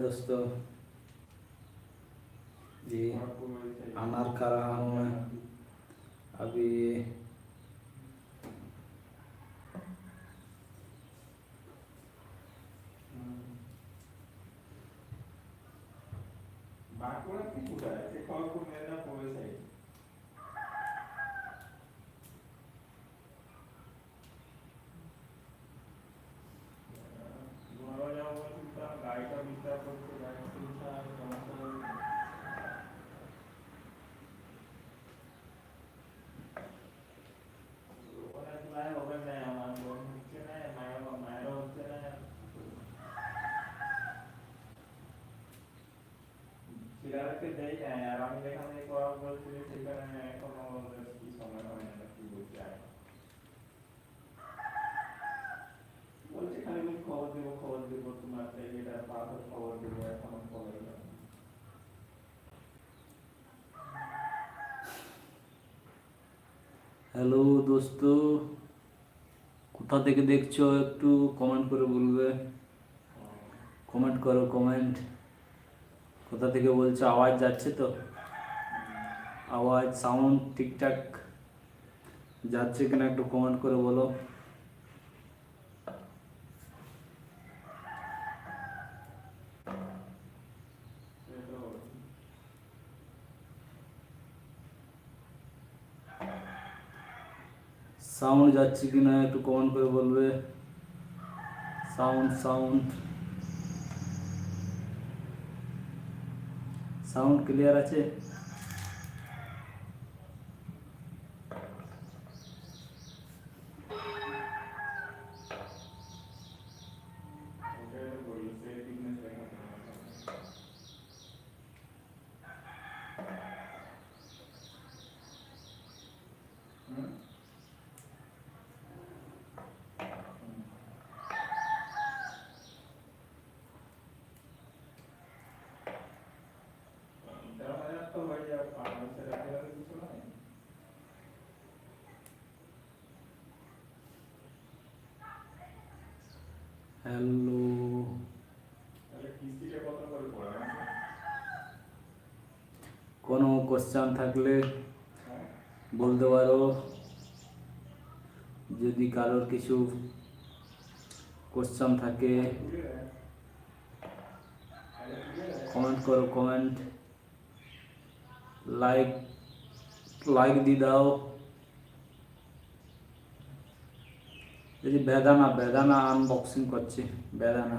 दोस्तों जी अनार खा रहा हूँ मैं अभी। বাঁকুড়া কি কোথায়? যে খড়গপুর মেদিনীপুর ওই সাইড। ঘোরা যাওয়া বলতে গাড়িটা বিচার করতে গাড়ি চিন্তা সমস্যা অনেক নাই হবে না আমার বোন হচ্ছে না মায়েরও হচ্ছে না সিগারেটে দেই না আর আমি যেখানে করা বলছি সেখানে এখনো কি সময় হয় না কি বলছি আর বলছি খালি আমি খবর দেবো তোমার এটা পাথর খবর দেবো এখনো খবর দেবো। হ্যালো दोस्तों, কোথা থেকে দেখছো একটু কমেন্ট করে বলবে। কমেন্ট করো কমেন্ট। কোথা থেকে বলছো? আওয়াজ যাচ্ছে তো? আওয়াজ সাউন্ড ঠিকঠাক যাচ্ছে কিনা একটু কমেন্ট করে বলো। সাউন্ড যাচ্ছে কিনা একটু কমেন্ট করে বলবে। সাউন্ড সাউন্ড সাউন্ড ক্লিয়ার আছে? তো হয়ে যাবে মানুষের একেবারে কিছু নাই। হ্যালো, তাহলে কিস্তিটা কত করে পড়ে মাসে? কোনো কোশ্চেন থাকলে হ্যাঁ বলতে পারো। যদি কারোর কিছু কোশ্চেন থাকে তুলে দেয় তাহলে তুলে দেয় কমেন্ট করো কমেন্ট। লাইক লাইক দিয়ে দাও। যদি বেদাना बेदाना अनबॉक्सिंग करছে। बेदाना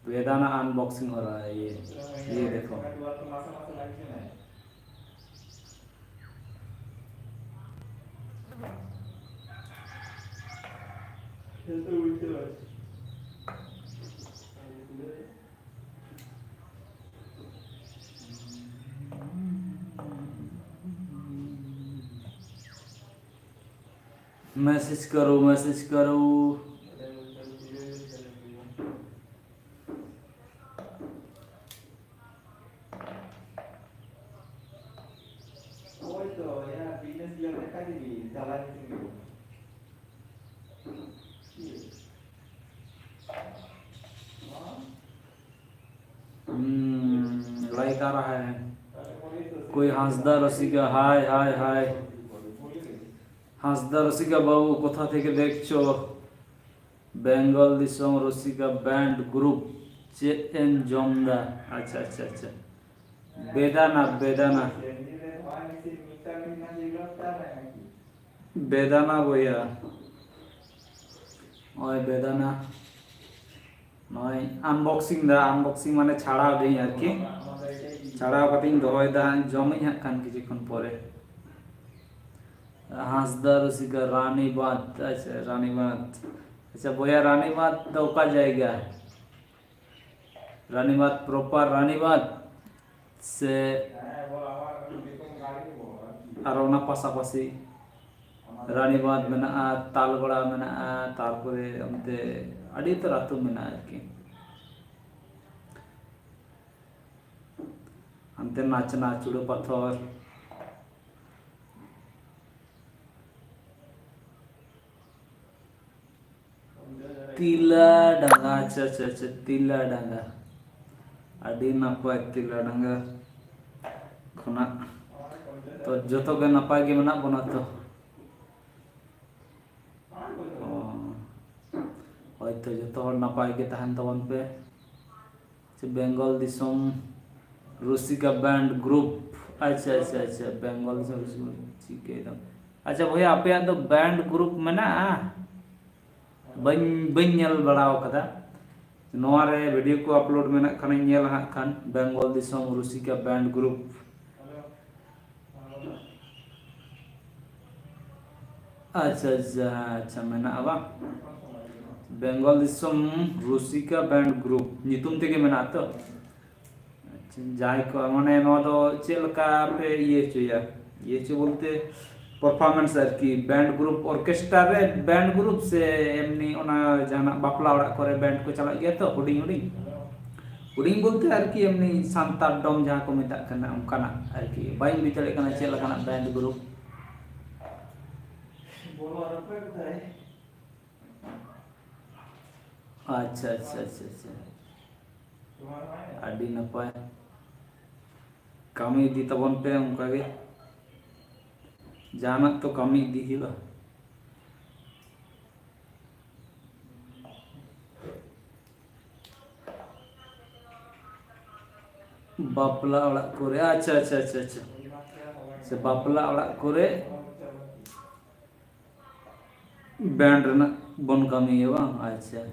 बेदाना अनबॉक्सिंग हो रहा है ये देखो। তো মাসে মাসে লাগছে না সে তো বুঝতে পারছি मैसेज करो मैसेज करो। ওই তো বিজনেস গুলো দেখা দিবি জ্বালানি কিনবি लाइक आ रहा है। कोई हंसदा रसिका हाय हाय हाय। হাসদা রসিকা বাবু কোথা থেকে দেখছো? Bengal Disom Rasika band group জে এন জমদা। আচ্ছা আচ্ছা আচ্ছা। বেদানা বেদানা বেদানা বইয়া ওই বেদানা নয় আনবক্সিং দা। আনবক্সিং মানে ছাড়াও দিই আর কি। ছাড়াও কাটিং দহয় দা জমই হাঁক কান কিছুক্ষণ পরে। হাঁসদা রসিকা রানীবাঁধ। আচ্ছা রানীবাঁধ। अच्छा भैया रानीबाद तो का जाएगा? रानीबाद प्रॉपर रानीबाद से अरोना पासापासी रानीबाद मेना तालगड़ा मेना तारपरे अमते अड़ी तो रातु मेना आरकी अंते नाचना चूड़ो पत्थर तिला डांगा। अच्छा अच्छा अच्छा तिला डांगा ᱟᱹᱰᱤ ᱱᱟᱯᱟᱭ ᱛᱤᱞᱟᱰᱟᱸᱜᱟ ᱠᱷᱚᱱᱟᱜ ᱛᱚ ᱡᱚᱛᱚ ᱜᱮ ᱱᱟᱯᱟᱭ ᱜᱮ ᱢᱮᱱᱟᱜ ᱵᱚᱱᱟ ᱛᱚ ᱦᱚᱭᱛᱚ ᱡᱚᱛᱚ ᱦᱚᱲ ᱱᱟᱯᱟᱭ ᱜᱮ ᱛᱟᱦᱮᱱ ᱛᱟᱵᱚᱱ ᱯᱮ बेंगल दिसोम रूसिका बैंड ग्रुप अच्छा अच्छा अच्छा बेंगल से ठीक है एकदम अच्छा भैया आप तो बैंड ग्रुप में ना बन बन नेल बड़ाव कदा नोआ रे वीडियो को अपलोड में ना खान नेल हाँ खान बेंगल दिसोम रूसिका बैंड ग्रुप अच्छा अच्छा अच्छा मैंने अब बेंगल दिसोम रूसिका बैंड ग्रुप नितुम तेगे मेना तो जाए को माने नोआ दो चेल का पे ये चो बोलते परफॉर्मेंस की बैंड ग्रुप ऑर्केस्ट्रा रे बैंड ग्रुप से एमनी ओना जाना बापला ओड़ा करे बैंड को चला गया तो हुडिंग हुडिंग हुडिंग बोलते आरकी एमनी सांतार डोम जहाँ को मेता करना उनकाना आरकी बाइन बितले करना चेल करना बैंड ग्रुप अच्छा अच्छा अच्छा अच्छा आदि नपाय कमी इदी तबन पे उनका के जाना तो कमी इदी हिबा बापला ओड़ा करे अच्छा अच्छा अच्छा अच्छा से बापला ओड़ा करे बैंड रना बन कमी है बा अच्छा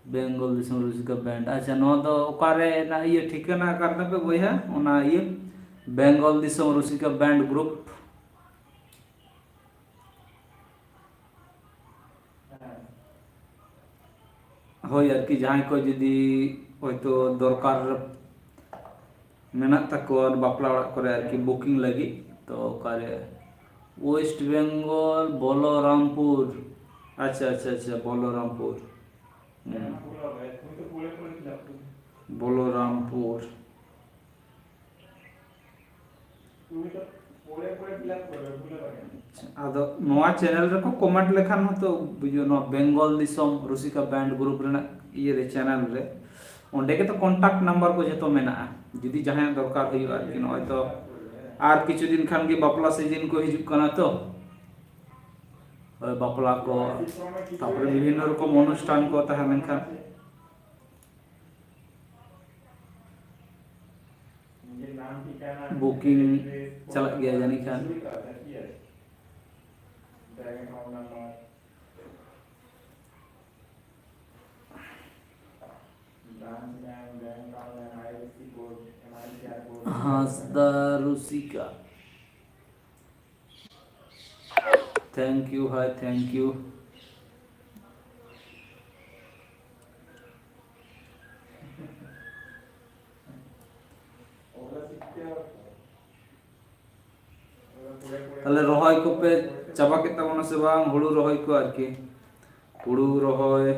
बेंगल दिसम रूसिका बैंड अच्छा नो तो ओकारे ना ये ठिकाना करना पे बोया ओना ये बेंगल दिसम रूसिका बैंड ग्रुप हो यार कि जहां को जदी होयतो दरकार मेना तको बापला ओड़ा करे यार कि बुकिंग लगी तो ओकारे वेस्ट बेंगल बलरामपुर अच्छा अच्छा अच्छा बलरामपुर बलरामपुर आदो नोआ चैनल रे को कमेंट लेखान तो बुझो नो Bengal Disom Rasika band group रेना ये रे चैनल रे ओंडे के तो कांटेक्ट नंबर को जतो मेना जदी जहां दरकार होयो आर कि नय तो आर किछु दिन खान के बापला सीजन को हिजुक कना तो बापला को तापर विभिन्न रकम अनुष्ठान को तहा लेनखान बुकिंग चला गया जानी खान Hansda Rasika thank you hi thank you ताले रोहय को पे चाबा के तबना से बांग हुड़ू रोहय को आरके हुड़ू रोहय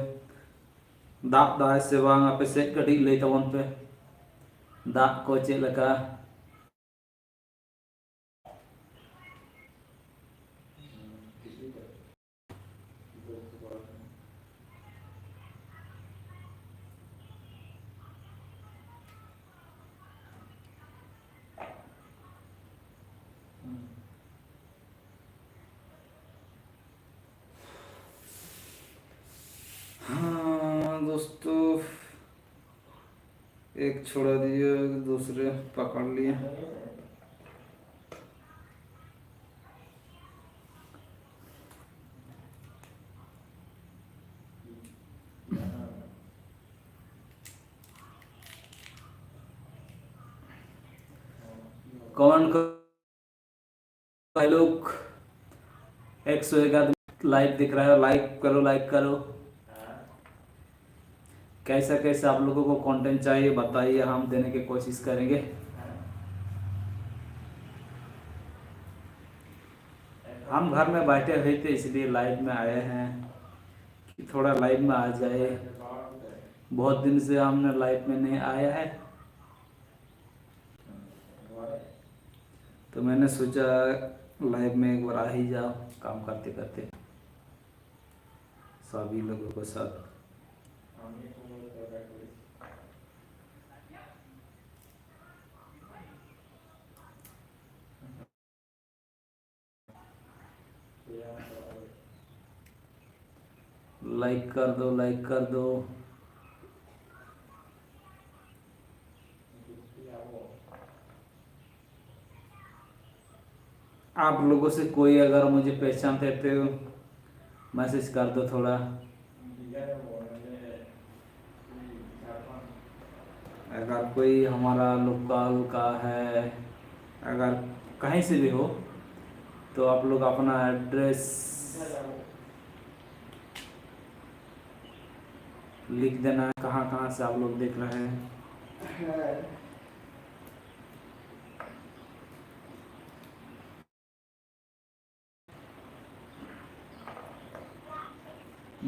दाग दाय से बांग आपे से कडी ले तबन पे दाग को चेक लगा हाँ दोस्तों एक छोड़ा दिए दूसरे पकड़ लिए कमेंट करो लोग 111 लाइक दिख रहा है लाइक करो कैसा कैसा आप लोगों को कंटेंट चाहिए बताइए हम देने की कोशिश करेंगे हम घर में बैठे हुए थे इसलिए लाइव में आए हैं कि थोड़ा लाइव में आ जाए बहुत दिन से हमने लाइव में नहीं आया है तो मैंने सोचा लाइव में एक बार आ ही जाओ काम करते करते सभी लोगों के साथ। আমি কুমড়ো তরকারি করেছি। लाइक कर दो, लाइक कर दो। आप लोगों से कोई अगर मुझे पहचानते तो मैसेज कर दो थोड़ा। अगर कोई हमारा लोकल का है, अगर कहीं से भी हो, तो आप लोग अपना एड्रेस लिख देना, कहाँ कहाँ से आप लोग देख रहे हैं।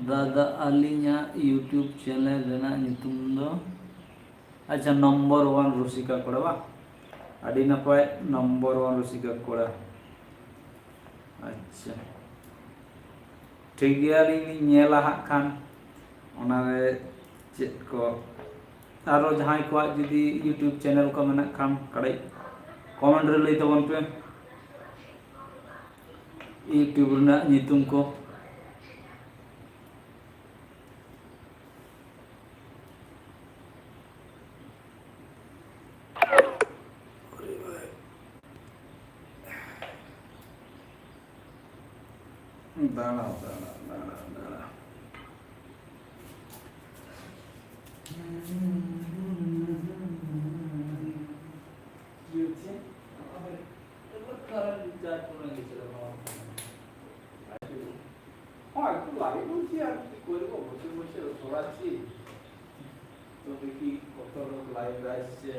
दादा अलिया यूट्यूब चैनल रेना नितुम दो अच्छा नंबर 1 रुसिका कोड़ा बा अड़ी नपाय नंबर 1 रुसिका कोड़ा। अच्छा ठीक गया लिंग नेला हाक खान ओनारे चेक को आरो जहां को जुदी यूट्यूब चैनल को मेना खान कड़ाई कमेंट रे लई तबन पे यूट्यूब रेना नितुम को। दाड़ा दाड़ा दाड़ा दाड़ा तो देखी कत लोग लाइव আসছে।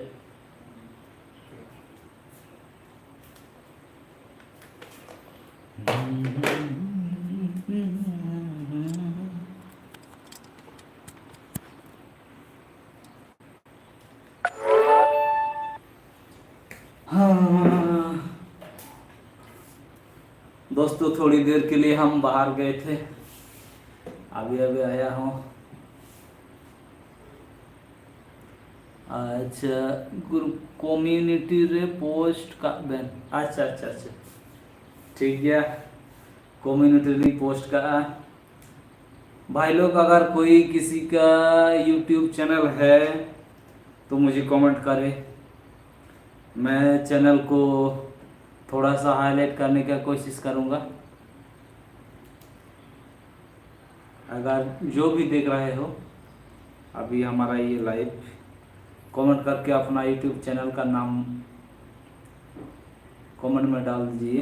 दोस्तों थोड़ी देर के लिए हम बाहर गए थे, अभी अभी आया हूँ। अच्छा ग्रुप कम्युनिटी रे पोस्ट का बैन अच्छा अच्छा अच्छा ठीक है कम्युनिटी रे पोस्ट का। भाई लोग अगर कोई किसी का यूट्यूब चैनल है तो मुझे कमेंट करे, मैं चैनल को थोड़ा सा हाईलाइट करने का कोशिश करूँगा। अगर जो भी देख रहे हो अभी हमारा ये लाइव, कमेंट करके अपना यूट्यूब चैनल का नाम कमेंट में डाल दीजिए,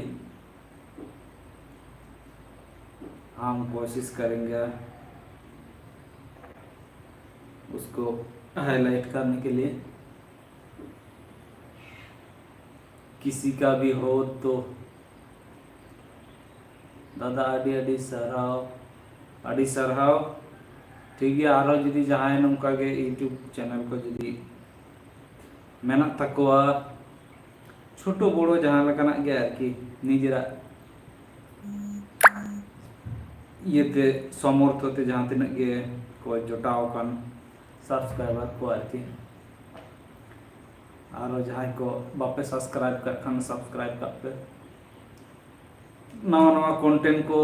हम कोशिश करेंगे उसको हाईलाइट करने के लिए। किसी का भी हो तो दादा आडी आडी सरहाव ठीक है। आरो जुदी जहां नौका के यूट्यूब चैनल को जुदी मेना तकवा छोटो बड़ो जहां लकना के आरकी निजरा ये समर्थ ते जहां तिना के को जोटाव कान सब्सक्राइबर को आरकी आरो जहां को बापे सब्सक्राइब कर खान सब्सक्राइब कर पे नवा नवा कंटेंट को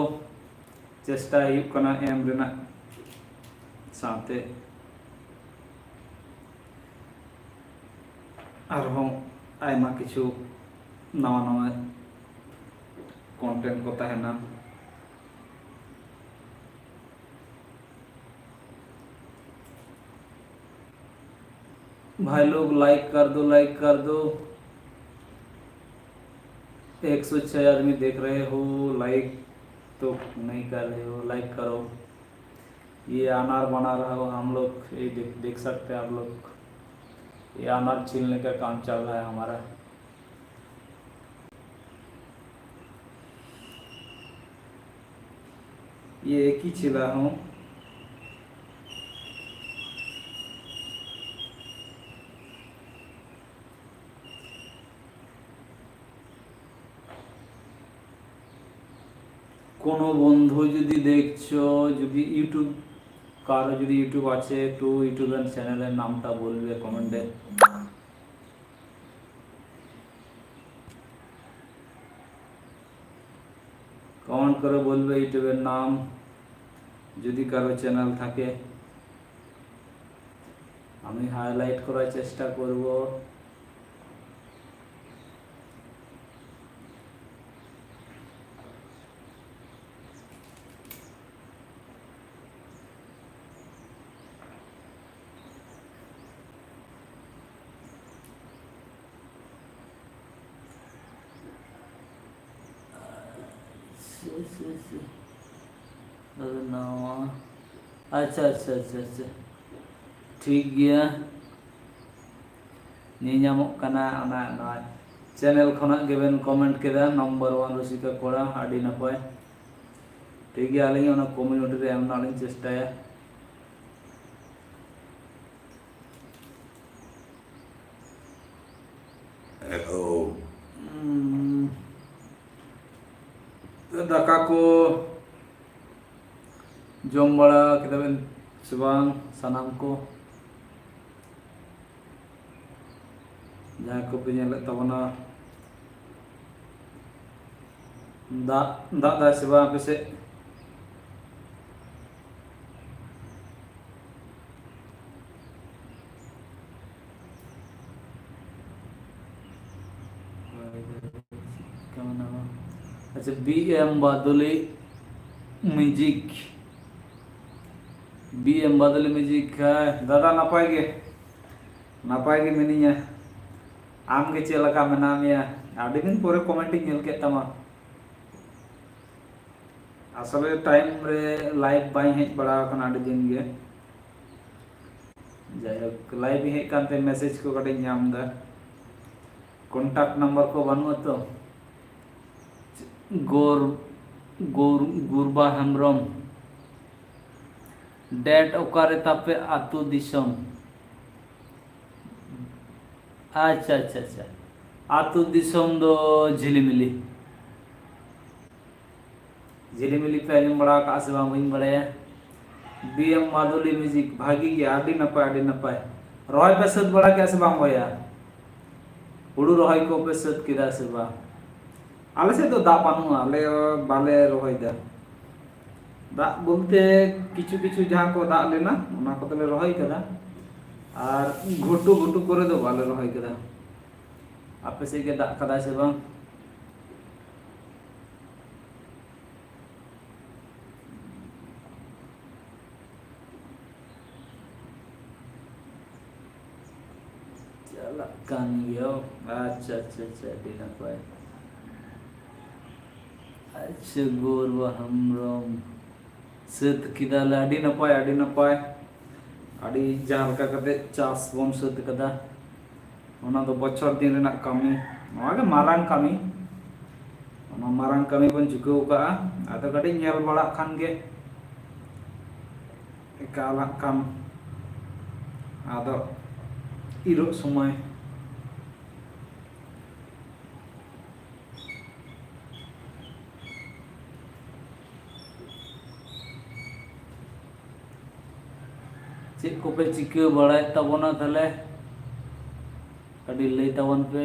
चेष्टा करना एम रेना साथे आरहों आयमा किछु नवा नवा कंटेंट को तहना। भाई लोग लाइक कर दो, लाइक कर दो। 106 आदमी देख रहे हो, लाइक तो नहीं कर रहे हो, लाइक करो। ये अनार बना रहा हो हम लोग, ये देख सकते हैं आप लोग, ये अनार छीलने का काम चल रहा है हमारा। ये एक ही छिला हूँ। কোনো বন্ধু যদি দেখছো, যদি ইউটিউব, কারো যদি ইউটিউব আছে, একটু ইউটিউবের চ্যানেলের নামটা বলবে কমেন্টে। কমেন্ট করে বলবে ইউটিউবের নাম, যদি কারো চ্যানেল থাকে আমি হাইলাইট করার চেষ্টা করব। अच्छा अच्छा अच्छा अच्छा ठीक गया ᱧᱮᱧᱟᱢᱚᱜ ᱠᱟᱱᱟ ᱚᱱᱟ ᱱᱚᱣᱟ ᱪᱮᱱᱮᱞ ᱠᱷᱚᱱᱟᱜ ᱜᱮᱵᱮᱱ ᱠᱚᱢᱮᱱᱴ ᱠᱮᱫᱟ ᱱᱟᱢᱵᱟᱨ 1 ᱨᱩᱥᱤᱠᱟ ᱠᱚᱲᱟ ᱟᱹᱰᱤ ᱱᱟᱯᱟᱭ ᱴᱷᱤᱠ ᱜᱮᱭᱟ ᱟᱹᱞᱤᱧ ᱚᱱᱟ ᱠᱚᱢᱤউᱱᱤᱴᱤ ᱨᱮ ᱮᱢ ᱨᱮᱱᱟᱜ ᱞᱤᱧ ᱪᱮᱥᱴᱟᱭᱟ दाका को जम बड़ा केदा बेन से बांग सानाम को जहाँ को पे नेले तबना दा से बांग पे से अच्छा BM बादली म्यूजिक BM बादली म्यूजिक है दादा नापाय गे मिनिया आम के चेलका मेनामिया आदि दिन पोरे कमेंटिंग नेल के तमा असले टाइम रे लाइव बाई हेज बड़ा कना आदि दिन गे जायक लाइव हे कांते मैसेज को कटे नाम दा कॉन्टैक्ट नंबर को बानु तो गुरबा हेम्ब्रम डेट ओकारे तापे आतु दिसम अच्छा अच्छा अच्छा आतु दिसम दो झिलिमिली पे आलिम बड़ा का से बांग बइन बड़े BM माधुली म्यूजिक भागी गया आदि नपाय रोय पे सद बड़ा क्या से बांग होया हुडू रोय को पे सद किदा से बा आले से तो दा बानु आले बाले रोय दा दा बोलते किछु किछु जहां को दा लेना ओना को तले रोय कदा और घुटू घुटू करे दो बाले रोय कदा आपे से के दा कदा से बांग चला कान गयो अच्छा अच्छा अच्छा दिना पाए अच्छा गोरवा हमरम सत किदाला आडी नपाय आडी जहां लका कते चास बम सत कदा ओना दो बछर दिन रेना कामी नोआ गे मारांग कामी ओना मारांग कामी बन चुकौ का आदो कटे नेल बड़ा खान गे एकाला काम आदो इरो समय चेक को पे चिका बड़ा तबना तले अड़ी लई तबन पे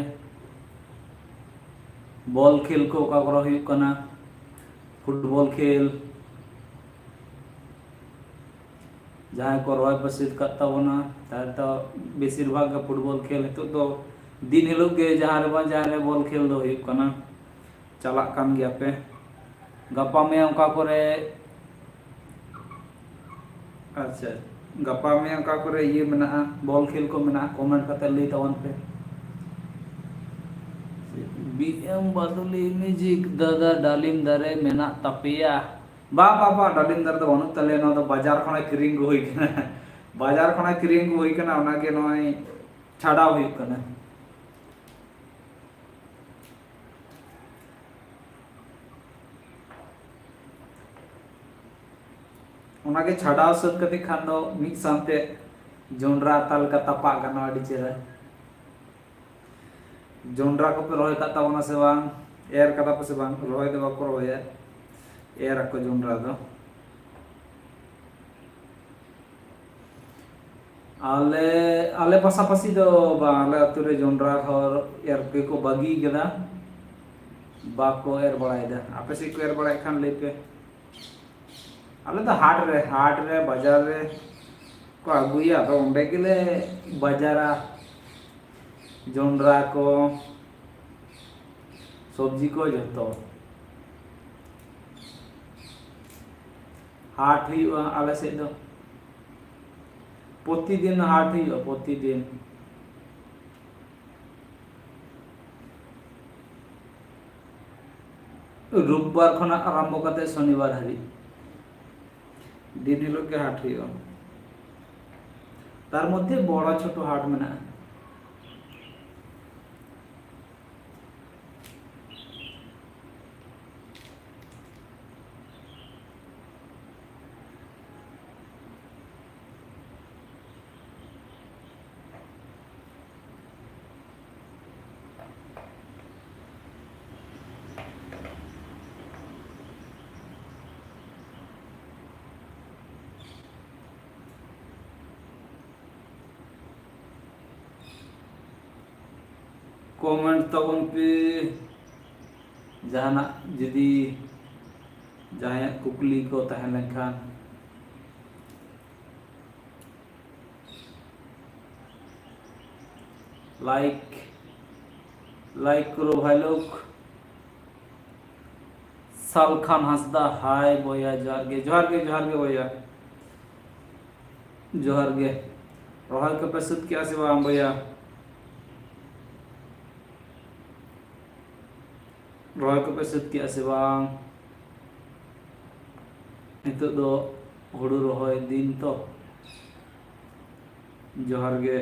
बॉल खेल को का करा हुई कना फुटबॉल खेल जहाँ को रोय पसित करता बना तो बेसिर भाग फुटबॉल खेल तो दिन हिलोग गे जहाँ रे बॉल खेल दो हुई कना चला कान गया पे गप्पा में उनका करे अच्छा गप्पा में उनका करे ये मना बॉल खेल को मना कमेंट करते ले तवन पे BM बादुली म्यूजिक दादा डालिम दारे मेना तपिया बाबा डालिम दार दो बनु तले न तो बाजार खना किरिंग को होई कना बाजार खना किरिंग को होई कना ओना के नय छाड़ा होई कना ओना के छाड़ा सद कते खान दो मिक सानते जोंडरा ताल का तपा गना आडी चेरा जोंडरा को पे रोय का तावना से बांग एर कदा पे से बांग रोय दे बाको रोय ᱮᱨ ᱟᱠᱚ ᱡᱚᱱᱰᱨᱟ ᱫᱚ ᱟᱞᱮ ᱯᱟᱥᱟᱯᱟᱥᱤ ᱫᱚ ᱵᱟᱝ, ᱟᱞᱮ ᱟᱹᱛᱩ ᱨᱮ ᱡᱚᱱᱰᱨᱟ ᱦᱚᱲ ᱮᱨ ᱜᱮᱠᱚ ᱵᱟᱹᱜᱤ ᱠᱟᱫᱟ, ᱵᱟᱠᱚ ᱮᱨ ᱵᱟᱲᱟᱭᱮᱫᱟ। ᱟᱯᱮ ᱥᱮᱫ ᱠᱚ ᱮᱨ ᱵᱟᱲᱟᱭᱮᱫ ᱠᱷᱟᱱ ᱞᱟᱹᱭ ᱯᱮ। ᱟᱞᱮ ᱫᱚ ᱦᱟᱴ ᱨᱮ ᱵᱟᱡᱟᱨ ᱨᱮ को आगुया तो उन्हें के लिए बाजारा जोंड्रा को सब्जी को जो हाट हुआ आले से दो प्रतिदिन हाट हुआ प्रतिदिन रविवार खना आरंभ करते शनिवार हरी दिन हिलोग के हाट हुआ तार मध्य बड़ा छोटो हाट में ना कमेंट तबन पे जहाना जदि जहां कुकली को तहन लेखान लाइक करो भाई लोग। साल खान हंसदा हाय बोया जोहार गे बोया जोहार गे रोहल के प्रस्तुत किया से बाम बोया रोहल के प्रस्तुत किया से बाम नितो दो हुड़ू रोहय दिन तो जोहार गे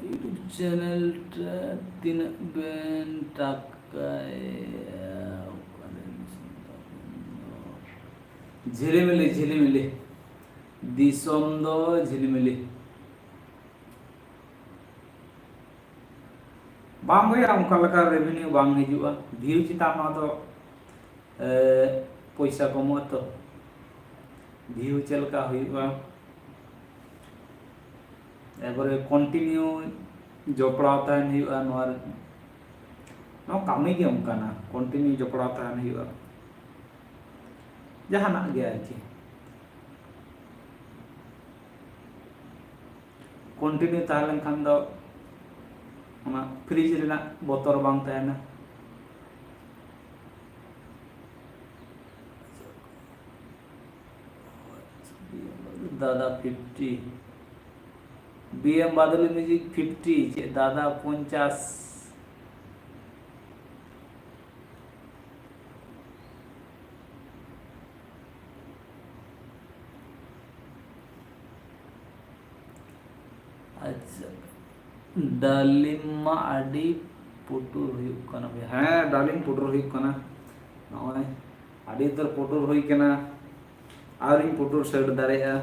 यूट्यूब चैनल तीन बेन झिलिमिली दिसोम दो झिलिमिली बाम भैया उनका लगा रेवेन्यू बाम हिजुआ व्यू चितान ना तो पैसा कमो तो व्यू चलका हुआ एबारे कंटिन्यू जपड़ाव तहन हुआ कमी के उनकाना कंटिन्यू जपड़ाव तहन हुआ जहाना गया कि कंटिन्यू तहन खान दो फ्रिज रेना बोतल बांग तहना दादा 50 बीएम बादली म्यूजिक 50 दादा 50 अच्छा डालिम आडी पुटुर हुई कना हाँ डालिम पुटुर हुई कना नॉय आडी तर पुटुर हुई कना आरिम पुटुर सेट दारेया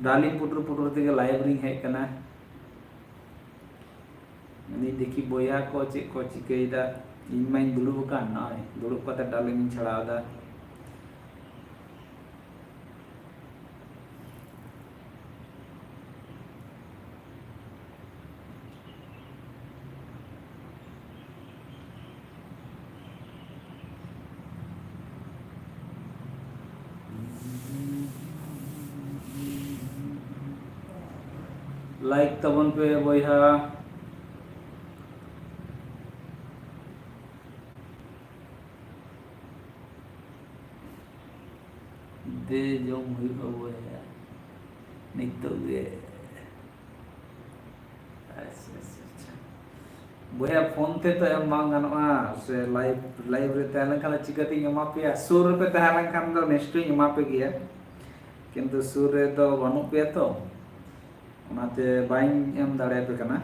डालिम पुटुर ते लाइब्रेरी है कना नि देखी बोया को चिकेदा इन माइन दुलुब का नॉय दुलुब का डालिम छड़ादा लाइक तबन पे बोया दे जोम हुई बोया नितो गे अच्छा बोया फोन ते तो एम बांग गानोआ से लाइव रे तहले खान चिकाती एमा पे सुर पे तहले खान दो नेक्स्ट एमा पे गया किंतु सुर रे तो बानु पे तो ओनाते बाइं एम दाड़े पे कना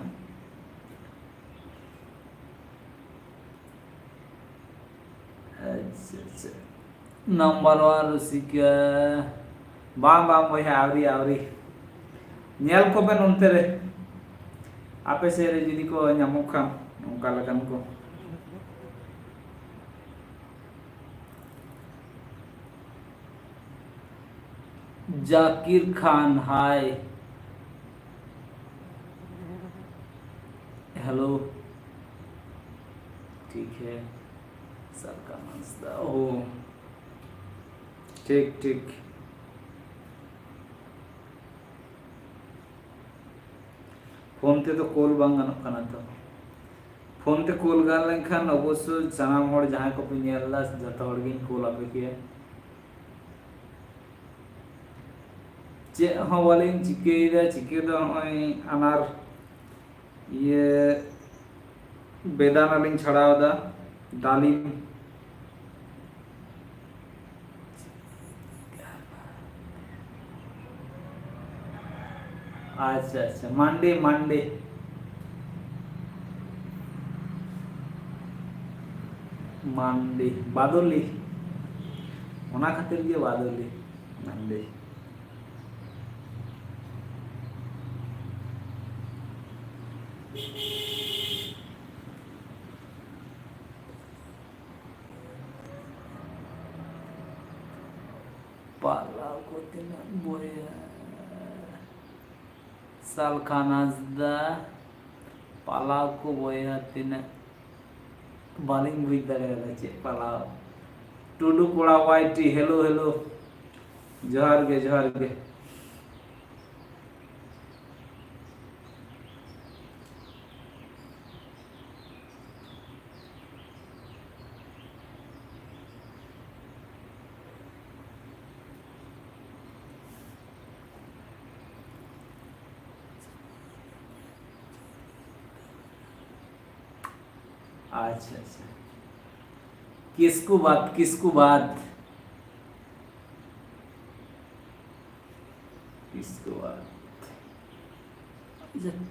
अच्छा नंबर वन रुसिका बांग बांग बोया आवरी नेल को पे नोनते रे आपे से रे जुदी को ᱧᱟᱢᱚᱜ खान उनका लगन को जाकिर खान हाय हेलो ठीक है सर का नाश्ता ओ ठीक फोन ते तो कॉल बांग गानों खाना तो फोन ते कॉल गान लेखान अवश्य सानाम हर जहां को पे नेला जता हर गिन कॉल आपे के चे हाँ वालिन चिके दो हई अनार ये बेदाना लिंग छड़ाव दा दालिम अच्छा मंडे बादली ओना खातिर के बादली मंडे पाला को तिना बोया साल खानाजदा पाला को बोया तिना बालिंग बुझ दाड़े चे पाला टुडू कोड़ा वाइटी हेलो जोहार गे अच्छा किसको बात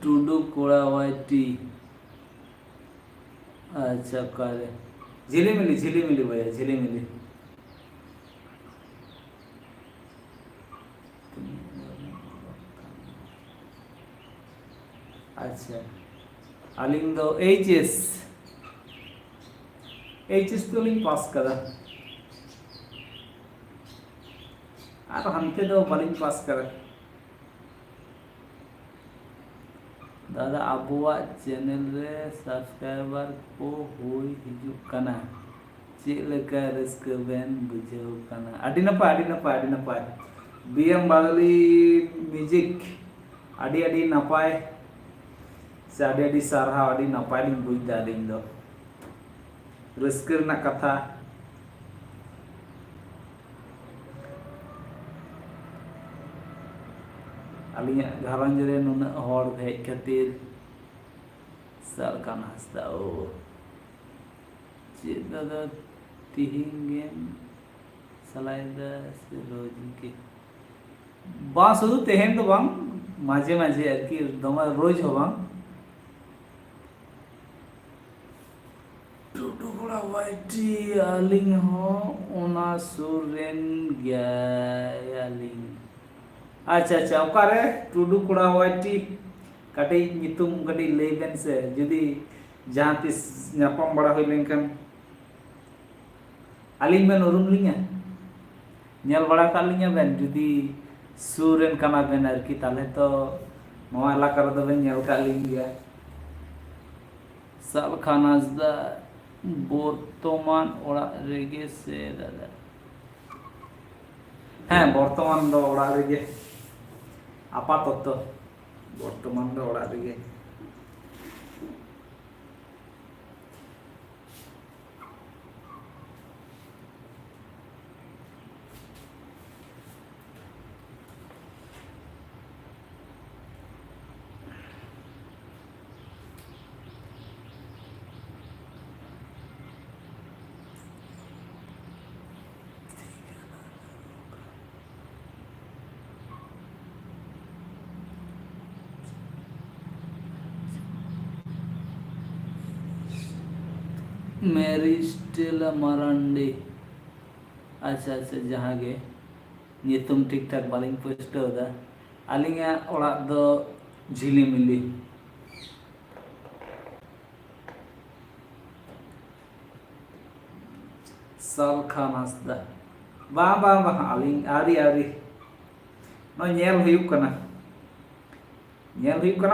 टुडू कोड़ा वाइटी अच्छा करे झिली भैया झिली अच्छा अलिंग दो एचएस तो लिंग पास करा और हमते दो बलिंग पास करा दादा अबुआ चैनल रे सब्सक्राइबर को होई हिजुक कना चेक लेका रस्क बेन बुझाव कना आडी नपाय बीएम बागली म्यूजिक आडी नपाय से आडी सारहा आडी नपाय लिंग बुझ दा लिंग दो रस्क रना कथा अलिया घरंज रे नुना हर हेज खातिर सरकान हंसदा ओ चेक दादा तिहिंग गेम सलाइदा से रोज के बा शुधु तेहेन तो बांग माझे आरकी दमा रोज हो बांग टुटुकड़ा वाइटी आलिंग हो ओना सुरेन गयालिंग अच्छा ओकारे टुडू कोड़ा वाइटी कटी नितुम कटी लेबेन से जदी जहां तिस ᱧᱟᱯᱟᱢ बड़ा होई लेनकन आलिंग बेन उरुम लिंगा नेल बड़ा का लिंगा बेन जदी सुरेन कना बेन आरकी ताले तो नोआ इलाका रे बेन नेल का लिंगा साल खानाजदा बर्तमान ओड़ा रेगे से दादा हाँ बर्तमान दो ओड़ा रेगे आपातत बर्तमान दो ओड़ा रेगे मेरी स्टेला मारांडी अच्छा अच्छा जहाँ गे नितुम ठीक ठाक बालिंग पुष्टो दा अलिंगा ओड़ा दो झिलीमिली साल खान हंसदा बांग बांग बांग अलिंग आरी आरी नो नेल हुयुक कना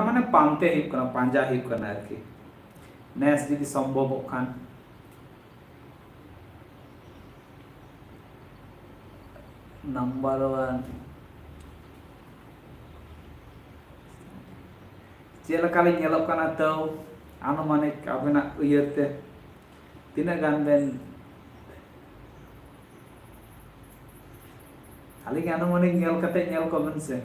माने पांते हुयुक कना पांजा हुयुक कना आरकी नेस जुदी संभव खान नंबर 1 चेलकाली नेलोक कना तो अनुमानिक आबेना उयरते तीना गान बेन अलिंग अनुमानिक नेल कते नेल को बेन से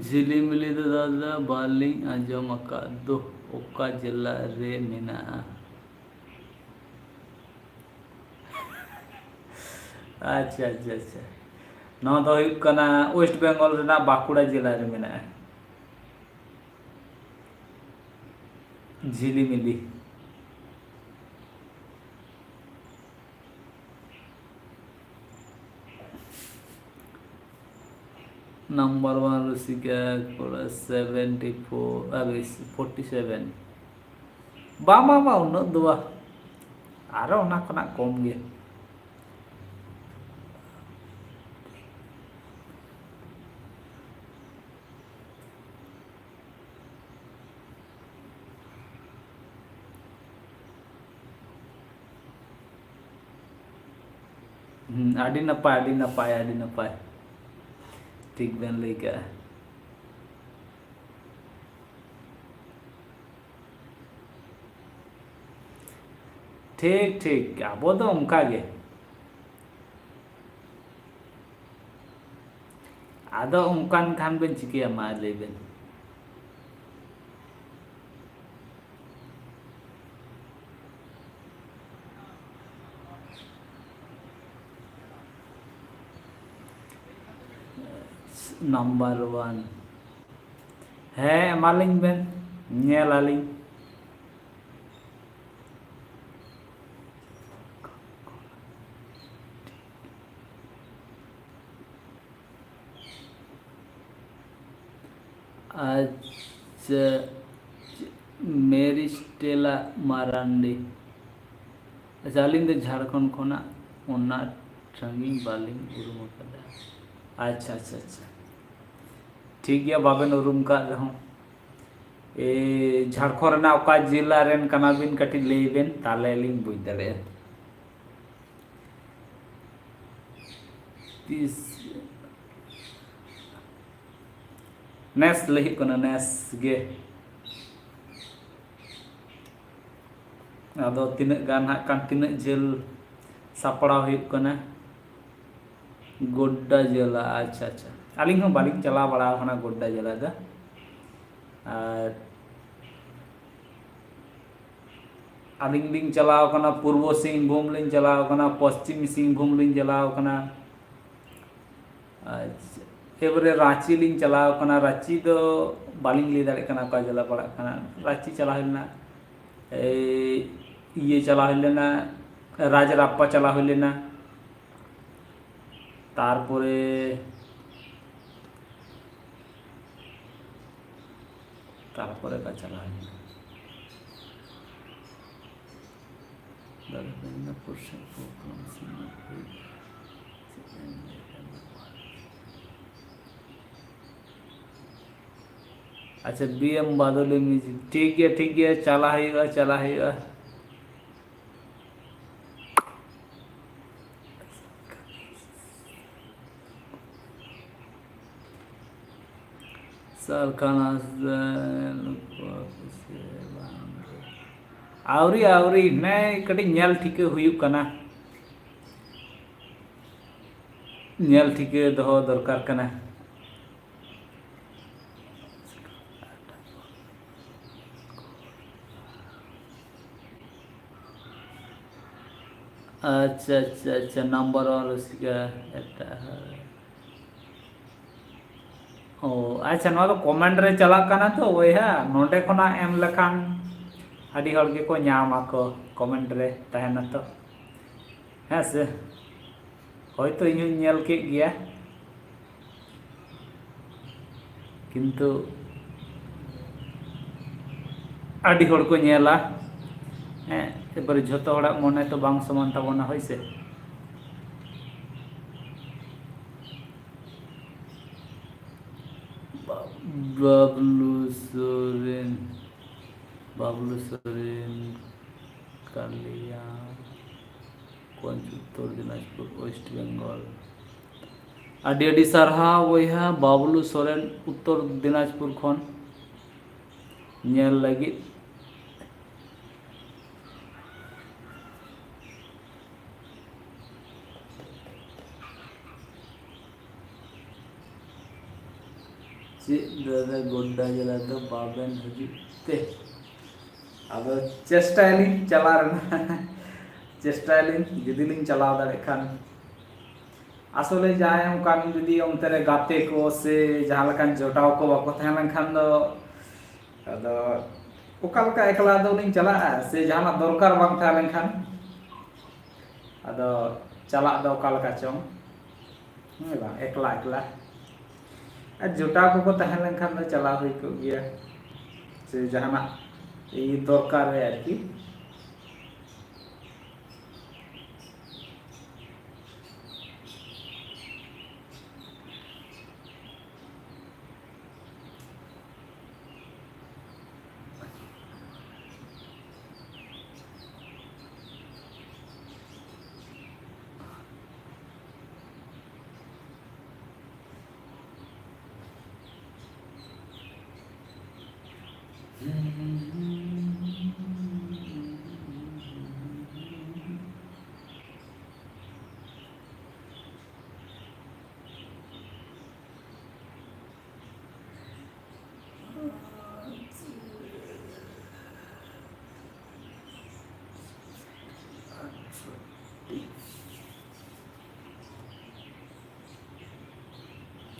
झिलीमिली दो दादा बालिंग आजम दो ओका जिला रे मेना अच्छा अच्छा अच्छा नौ दो हुयुक कना वेस्ट बेंगल रेना बाकुड़ा जिला रे मेना झिलीमिली नंबर 1 रुसिका कोड़ा 74 अबे 47 बामा बा उन्नत दुआ आरो ना खना कम गे आदि नपाय ठीक बेन लैका ठीक ठीक आबो दो उनका गे आदो उनकान खान बेन चिकिया मा लई बेन नंबर 1 है मालिंग बेन नेल आलिंग अच्छा मेरी स्टेला मारांडी अच्छा अलिंग दो झारखंड खोना उन्ना संगी बालिंग उरुम कदा अच्छा अच्छा अच्छा ठीक गया बाबेन उरुम का रहो ए झारखंड रेना ओका जिला रेन कना बिन कटी लेबेन ताले लिंग बुझ दड़े तीस नेस लही कना नेस गे आदो तिना गान हा कान तिना जेल सापड़ा हुयुक कना गोड्डा जिला अच्छा अच्छा अलिंग हो बालिंग चला बड़ा खाना गोड्डा जिला दा और अलिंग लिंग चलाव कना पूर्व सिंहभूम लिंग चलाव कना पश्चिम सिंहभूम लिंग चलाव कना अच्छा एबारे रांची लिंग चलाव कना रांची दो बालिंग ले दाड़े कना का जिला पड़ा कना रांची चला लेना ये चला लेना राजराप्पा चला लेना तारपरे तारपरे का चला लेना अच्छा BM बादली म्यूजिक ठीक है चला है सरखान आवरी मैं कटी नेल ठीक हुयुक कना नेल ठीक दो दरकार कना अच्छा नंबर और उसका ओ अच्छा नवा तो कमेंट रे चला कना तो वही है नोटे खोना एम लखान अड़ी हर के को ᱧᱟᱢᱟ को कमेंट रे तहना तो है से होयतो ᱤᱧ ᱦᱚᱸᱧ ᱧᱮᱞ ᱠᱮᱫ ᱜᱮᱭᱟ किंतु अड़ी हर को ᱧᱮᱞᱟ एबारे झोतो हड़ा मने तो बांग समान ताबोना होय से बाबलू सोरेन कालिया कोंच उत्तर दिनाजपुर वेस्ट बेंगल अड़ी सारहा वही बाबलू सोरेन उत्तर दिनाजपुर खन नेल लगी दादा गोड्डा जिला तो बाबेन हजूते अब चेष्टायली चला चेष्टायली जुदी लिंग चलाव दाड़े खान आसले जाए उनकान जुदी उनते रे गाते को से जहां लकान जोटाव को बाको तहन लखान दो अदो ओकालका एकला दो लिंग चला से जहां दरकार बांग था लखान अदो चला दो ओकालका चों बा एकला एकला जोटाव को तहन लखान दो चला हुई को गया से जहां ये दरकार है आरकी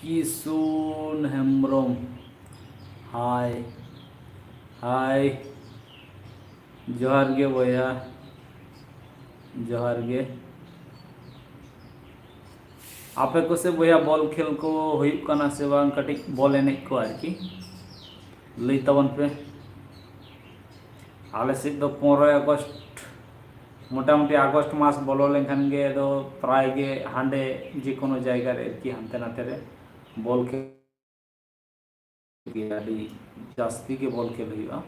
किसुन हेम्ब्रम हाय हाय जोहार गे बया जोहार गे आपे को से बया बॉल खेल को हुयुक कना से बांग कटी बॉल एने को आरकी लई तबन पे आले से दो 15 अगस्त मोटामुटी अगस्त मास बोलो लेखान गे दो प्राय गे हांडे जे कोनो जायगा रे की हांते नाते रे बॉल खेल जास्ती के बॉल खेल हुआ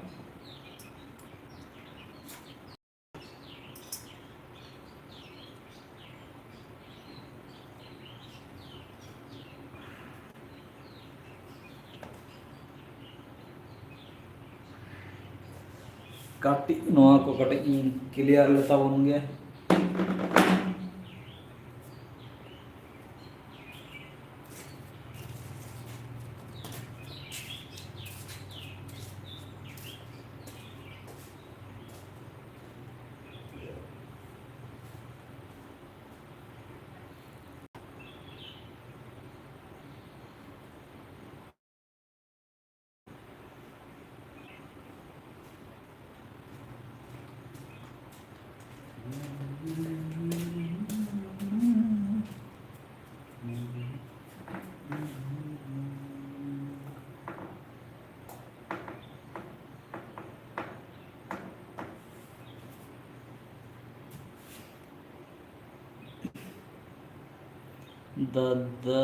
काटी नोआ को कटे क्लियर लेता होंगे दादा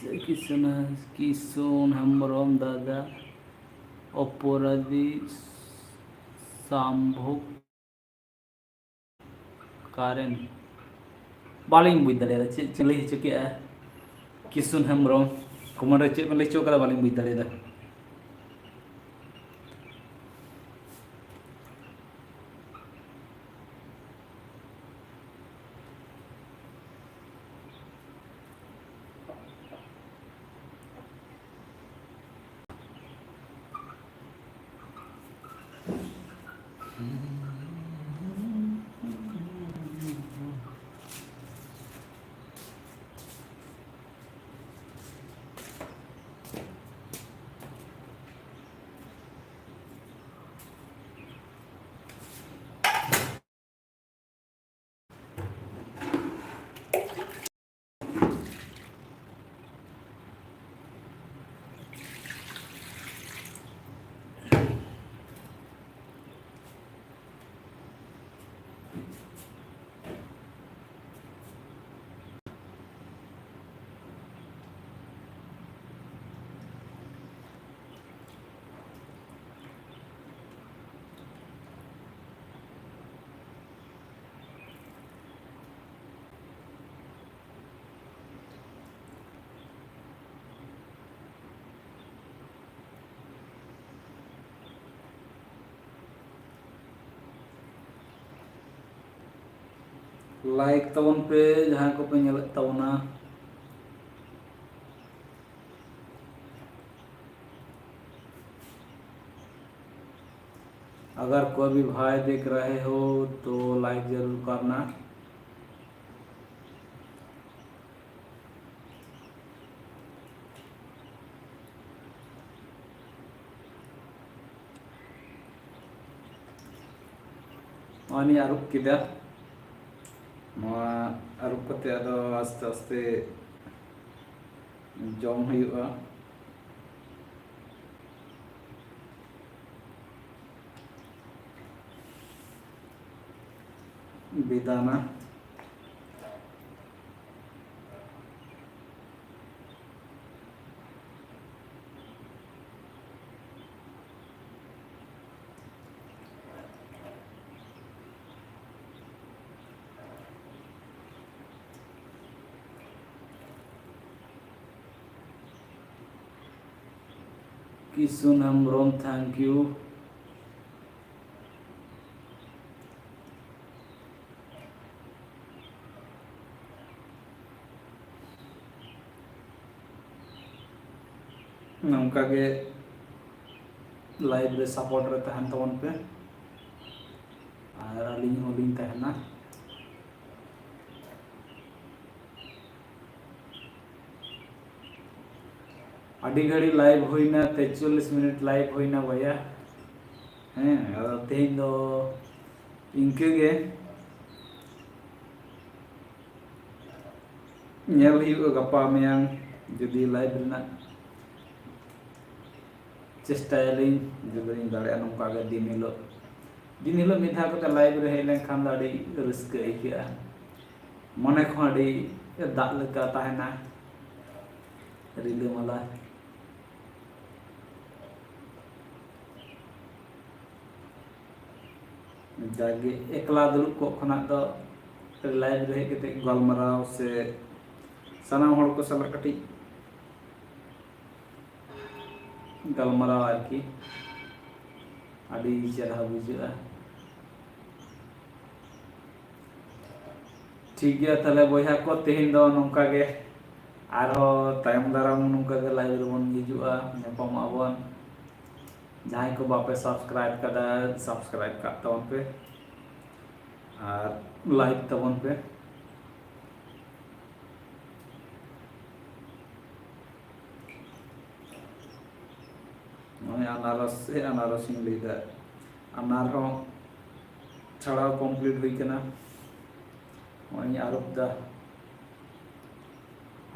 किशुन हेम्ब्रम दादा अपराधी शाम्भु कारेन बालिंग बुझ दाड़ेदा चे लई हचो के किशुन हेम्ब्रम कमेंट रे चे लई हचो कदा बालिंग बुझ दाड़ेदा लाइक तबन पे जहाँ को पे नेल तबना अगर कोई भी भाई देख रहे हो तो लाइक जरूर करना अनि आरुप किदा आरुप कते आदो आस्ते आस्ते जम हुआ बेदाना किशुन हेम्ब्रम थैंक यू नौका के लाइव रे सपोर्ट रे तहन तबन पे और अलिंग होलिंग तहना अड़ी घड़ी लाइव होइना 43 मिनट लाइव होइना भैया हैं तेज दो इनके गे नेल हुई गपा मेयां जुदी लाइव रेना चेष्टायालिंग जुदी दाड़े नौका गे दिन हिलो मिधा कते लाइव रे हेलें खान दाड़ी रस्क आइकेआ मने को अड़ी दाग लेका ताहेना रिलामाला जागे एकला दुरुब को खना दो लाइव रे हेकते गलमराव से सनाम हड़ को सला कटी गलमराव आरकी अड़ी चेहरा बुझा ठीक गया तले बया को तेहिन दो नौका गे आरो तायम दाराम नौका गे लाइव रे बन हिजुआ नेपम आबन जहां को बापे सब्सक्राइब कदा सब्सक्राइब का तबन पे और लाइक तबन पे मैं अनारस लेदा अनार हो छड़ा कंप्लीट हुई कना मैं आरुप दा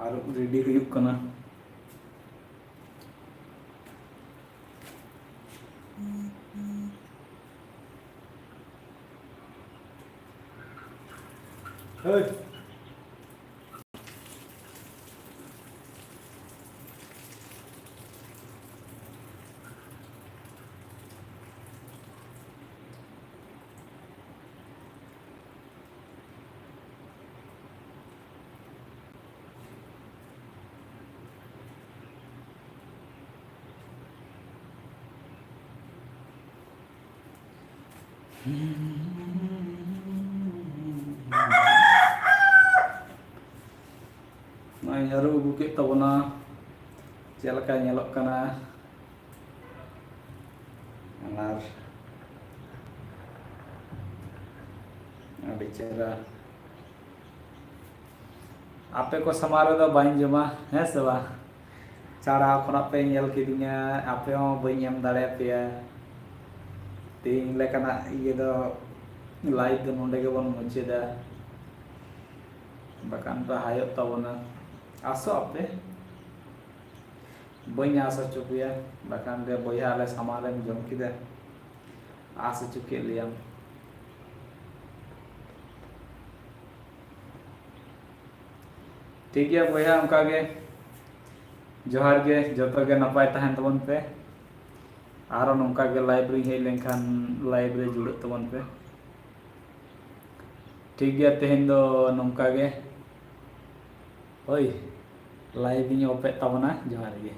आरुप रेडी हुई कना ᱱᱚᱜᱼᱚᱭ ᱧᱟᱹᱨᱩ ᱟᱹᱜᱩ ᱠᱮᱫ ᱛᱟᱵᱚᱱᱟ ᱪᱮᱫ ᱞᱮᱠᱟ ᱧᱮᱞᱚᱜ ᱠᱟᱱᱟ ᱟᱨ ᱟᱹᱰᱤ ᱪᱮᱦᱨᱟ ᱟᱯᱮ ᱠᱚ ᱥᱟᱢᱟᱝ ᱨᱮᱫᱚ ᱵᱟᱹᱧ ᱡᱚᱢᱟ ᱦᱮᱸ ᱥᱮ ᱵᱟᱝ ᱪᱟᱲᱟ ᱠᱷᱚᱱᱟᱜ ᱯᱮ ᱧᱮᱞ ᱠᱤᱫᱤᱧᱟ ᱟᱯᱮ ᱦᱚᱸ ᱵᱟᱹᱧ ᱮᱢ ᱫᱟᱲᱮᱭᱟᱯᱮᱭᱟ ᱛᱮᱦᱮᱧ ᱞᱮᱠᱟᱱᱟᱜ ᱤᱭᱟᱹ ᱫᱚ ᱞᱟᱭᱤଭ ᱫᱚ ᱱᱚᱰᱮ ᱜᱮᱵᱚᱱ ᱢᱩᱪᱟᱹᱫᱟ ᱵᱟᱠᱷᱟᱱ ᱯᱮ ᱦᱟᱭᱚᱜ ᱛᱟᱵᱚᱱᱟ ᱟᱥᱚᱜ ᱟᱯᱮ ᱵᱟᱹᱧ ᱟᱸᱥ ᱦᱚᱪᱚ ᱯᱮᱭᱟ ᱵᱟᱠᱷᱟᱱ ᱫᱚ ᱵᱚᱭᱦᱟ ᱟᱞᱮ ᱥᱟᱢᱟᱝ ᱨᱮᱢ ᱡᱚᱢ ᱠᱮᱫᱟ ᱟᱸᱥ ᱦᱚᱪᱚ ᱠᱮᱫ ᱞᱮᱭᱟᱢ ᱴᱷᱤक ᱜᱮᱭᱟ ᱵᱚᱭᱦᱟ ᱚᱱᱠᱟ ᱜᱮ ᱡᱚᱦᱟᱨ ᱜᱮ ᱡᱚᱛᱚ ᱜᱮ ᱱᱟᱯᱟय ᱛᱟᱦᱮᱱ ᱛᱟᱵᱚᱱ ᱯᱮ ᱟᱨᱚ ᱱᱚᱝᱠᱟ ᱜᱮ ᱞᱟइव ᱨᱤᱧ ᱦᱮᱡ ᱞᱮᱱᱠᱷᱟन ᱞᱟइव ᱨᱮ जुड़ᱟᱹᱜ ᱛᱟᱵᱚᱱ ᱯᱮ ᱴᱷᱤक ᱜᱮᱭᱟ ᱛᱮᱦᱮᱧ ᱫᱚ ᱱᱚᱝᱠᱟ ᱜᱮ ᱦᱳᱭ ᱞᱟइव ᱤᱧ ᱚᱯᱮᱫ ᱛᱟᱵᱚᱱᱟ ᱡᱚᱦᱟᱨ ᱜᱮ